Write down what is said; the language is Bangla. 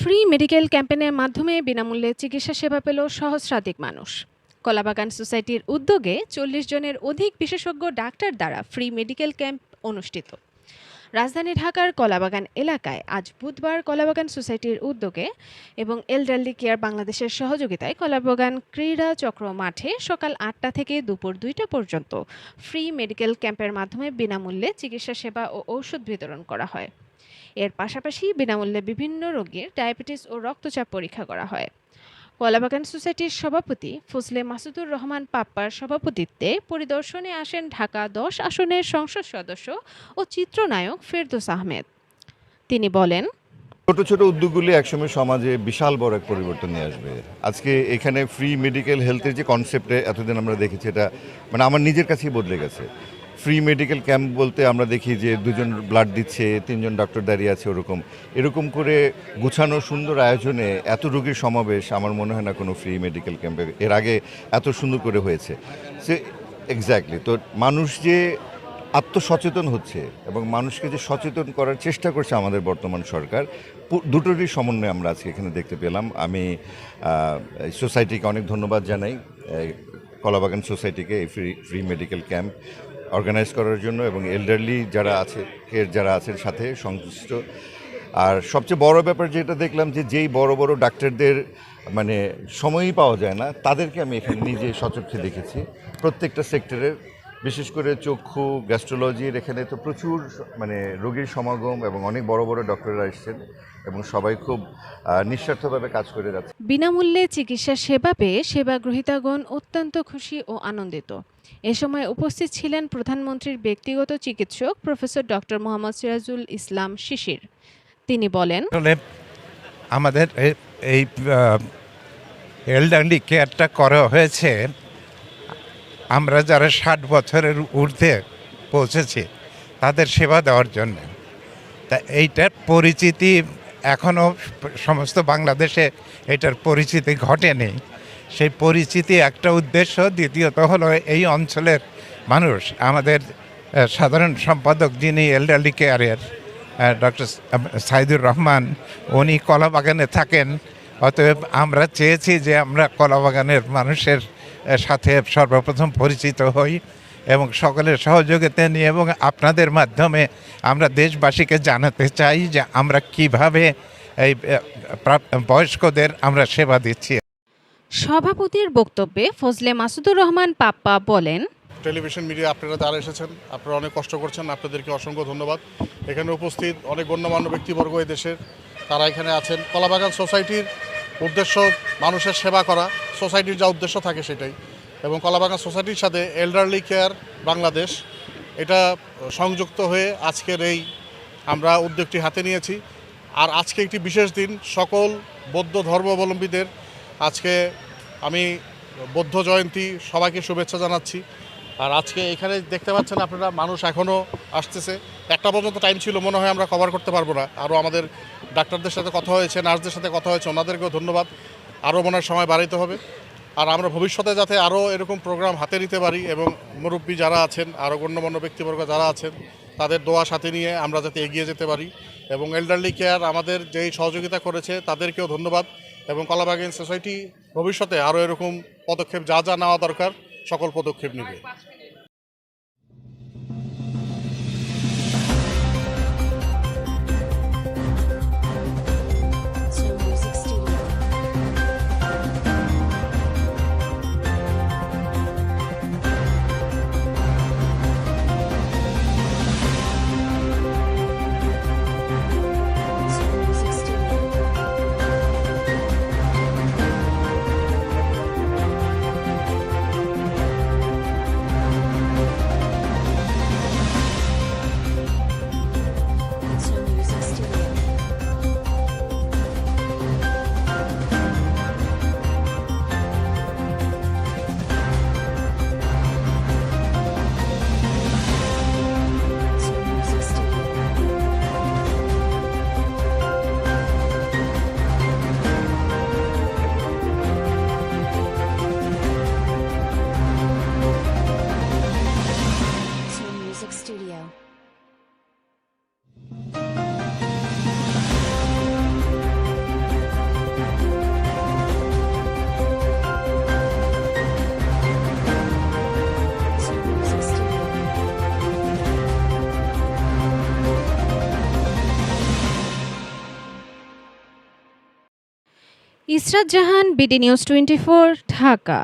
ফ্রি মেডিকেল ক্যাম্পেইনের মাধ্যমে বিনামূল্যে চিকিৎসা সেবা পেল সহস্রাধিক মানুষ। কলাবাগান সোসাইটির উদ্যোগে ৪০ জনের অধিক বিশেষজ্ঞ ডাক্তার দ্বারা ফ্রি মেডিকেল ক্যাম্প অনুষ্ঠিত। রাজধানী ঢাকার কলাবাগান এলাকায় আজ বুধবার কলাবাগান সোসাইটির উদ্যোগে এবং এলডারলি কেয়ার বাংলাদেশের সহযোগিতায় কলাবাগান ক্রীড়া চক্র মাঠে সকাল ৮টা থেকে দুপুর ২টা পর্যন্ত ফ্রি মেডিকেল ক্যাম্পের মাধ্যমে বিনামূল্যে চিকিৎসা সেবা ও ঔষধ বিতরণ করা হয়। এর পাশাপাশি বিনামূল্যে বিভিন্ন রোগীর ডায়াবেটিস ও রক্তচাপ পরীক্ষা করা হয়। কলাবাগান সোসাইটির সভাপতি ফজলে মাসুদুর রহমান পাপ্পার সভাপতিত্বে পরিদর্শনে আসেন ঢাকা ১০ আসনের সংসদ সদস্য ও চিত্রনায়ক ফেরদৌস আহমেদ। তিনি বলেন, ছোট ছোট উদ্যোগগুলি একসময় সমাজে বিশাল বড় এক পরিবর্তন নিয়ে আসবে। আজকে এখানে ফ্রি মেডিকেল হেলথের যে কনসেপ্টে এতদিন আমরা দেখেছি, এটা আমার নিজের কাছেই বদলে গেছে। ফ্রি মেডিকেল ক্যাম্প বলতে আমরা দেখি যে দুজন ব্লাড দিচ্ছে, তিনজন ডক্টর দাঁড়িয়ে আছে, এরকম করে গুছানো সুন্দর আয়োজনে এত রোগীর সমাবেশ আমার মনে হয় না কোনো ফ্রি মেডিকেল ক্যাম্পে এর আগে এত সুন্দর করে হয়েছে। সে এক্স্যাক্টলি তো মানুষ যে আত্মসচেতন হচ্ছে এবং মানুষকে যে সচেতন করার চেষ্টা করছে আমাদের বর্তমান সরকার, দুটোরই সমন্বয় আমরা আজকে এখানে দেখতে পেলাম। আমি সোসাইটিকে অনেক ধন্যবাদ জানাই, কলাবাগান সোসাইটিকে এই ফ্রি মেডিকেল ক্যাম্প অর্গানাইজ করার জন্য এবং এল্ডারলি যারা আছেন সাথে সংশ্লিষ্ট। আর সবচেয়ে বড় ব্যাপার যেটা দেখলাম যে যেই বড় বড় ডাক্তারদের সময়ই পাওয়া যায় না, তাদেরকে আমি এখানে নিজে সচক্ষে দেখেছি। প্রত্যেকটা সেক্টরের, বিশেষ করে চক্ষু, গ্যাস্ট্রোলজির এখানে তো প্রচুর রোগীর সমাগম এবং অনেক বড় বড় ডক্টররা এসেছেন এবং সবাই খুব নিঃস্বার্থভাবে কাজ করে যাচ্ছে। বিনামূল্যে চিকিৎসা সেবা পেয়ে সেবা গ্রহীতাগণ অত্যন্ত খুশি ও আনন্দিত। এ সময় উপস্থিত ছিলেন প্রধানমন্ত্রীর ব্যক্তিগত চিকিৎসক প্রফেসর ডক্টর মোহাম্মদ সিরাজুল ইসলাম শিশির। তিনি বলেন, আমাদের এই এলডারলি কেয়ারটা করা হয়েছে আমরা যারা ৬০ বছরের ঊর্ধ্বে পৌঁছেছি তাদের সেবা দেওয়ার জন্য। তা এইটার পরিচিতি এখনও সমস্ত বাংলাদেশে এটার পরিচিতি ঘটেনি। সেই পরিচিতি একটা উদ্দেশ্য, দ্বিতীয়ত হলো এই অঞ্চলের মানুষ, আমাদের সাধারণ সম্পাদক যিনি এলডারলি কেয়ারের ডক্টর সাইদুর রহমান, উনি কলাবাগানে থাকেন। অতএব আমরা চেয়েছি যে আমরা কলাবাগানের মানুষের সাথে সর্বপ্রথম পরিচিত হই এবং সকলের সহযোগিতা নিয়ে এবং আপনাদের মাধ্যমে আমরা দেশবাসীকে জানাতে চাই যে আমরা কিভাবে এই বয়স্কদের আমরা সেবা দিচ্ছি। সভাপতির বক্তব্যে ফজলে মাসুদুর রহমান পাপ্পা বলেন, টেলিভিশন মিডিয়া আপনারা যারা এসেছেন, আপনারা অনেক কষ্ট করছেন, আপনাদেরকে অসংখ্য ধন্যবাদ। এখানে উপস্থিত অনেক গণ্যমান্য ব্যক্তিবর্গ এই দেশের, তারা এখানে আছেন। কলাবাগান সোসাইটির উদ্দেশ্য মানুষের সেবা করা, সোসাইটির যা উদ্দেশ্য থাকে সেটাই। এবং কলাবাগান সোসাইটির সাথে এল্ডারলি কেয়ার বাংলাদেশ এটা সংযুক্ত হয়ে আজকের এই আমরা উদ্যোগটি হাতে নিয়েছি। আর আজকে একটি বিশেষ দিন, সকল বৌদ্ধ ধর্মাবলম্বীদের আজকে আমি বৌদ্ধ জয়ন্তী, সবাইকে শুভেচ্ছা জানাচ্ছি। আর আজকে এখানে দেখতে পাচ্ছেন আপনারা, মানুষ এখনও আসতেছে। 1টা পর্যন্ত টাইম ছিল, মনে হয় আমরা কভার করতে পারবো না। আরও আমাদের ডাক্তারদের সাথে কথা হয়েছে, নার্সদের সাথে কথা হয়েছে, ওনাদেরকেও ধন্যবাদ। আরও মনে হয় সময় বাড়াইতে হবে। আর আমরা ভবিষ্যতে যাতে আরও এরকম প্রোগ্রাম হাতে নিতে পারি এবং মুরব্বী যারা আছেন, আরও গণ্যমান্য ব্যক্তিবর্গ যারা আছেন, তাদের দোয়া সাথে নিয়ে আমরা যাতে এগিয়ে যেতে পারি। এবং এল্ডারলি কেয়ার আমাদের যেই সহযোগিতা করেছে তাদেরকেও ধন্যবাদ। এবং কলাবাগান সোসাইটি ভবিষ্যতে আরও এরকম পদক্ষেপ যা যা নেওয়া দরকার সকল পদক্ষেপ নেবে। ইসরাত জাহান, বিডি নিউজ 24, ঢাকা।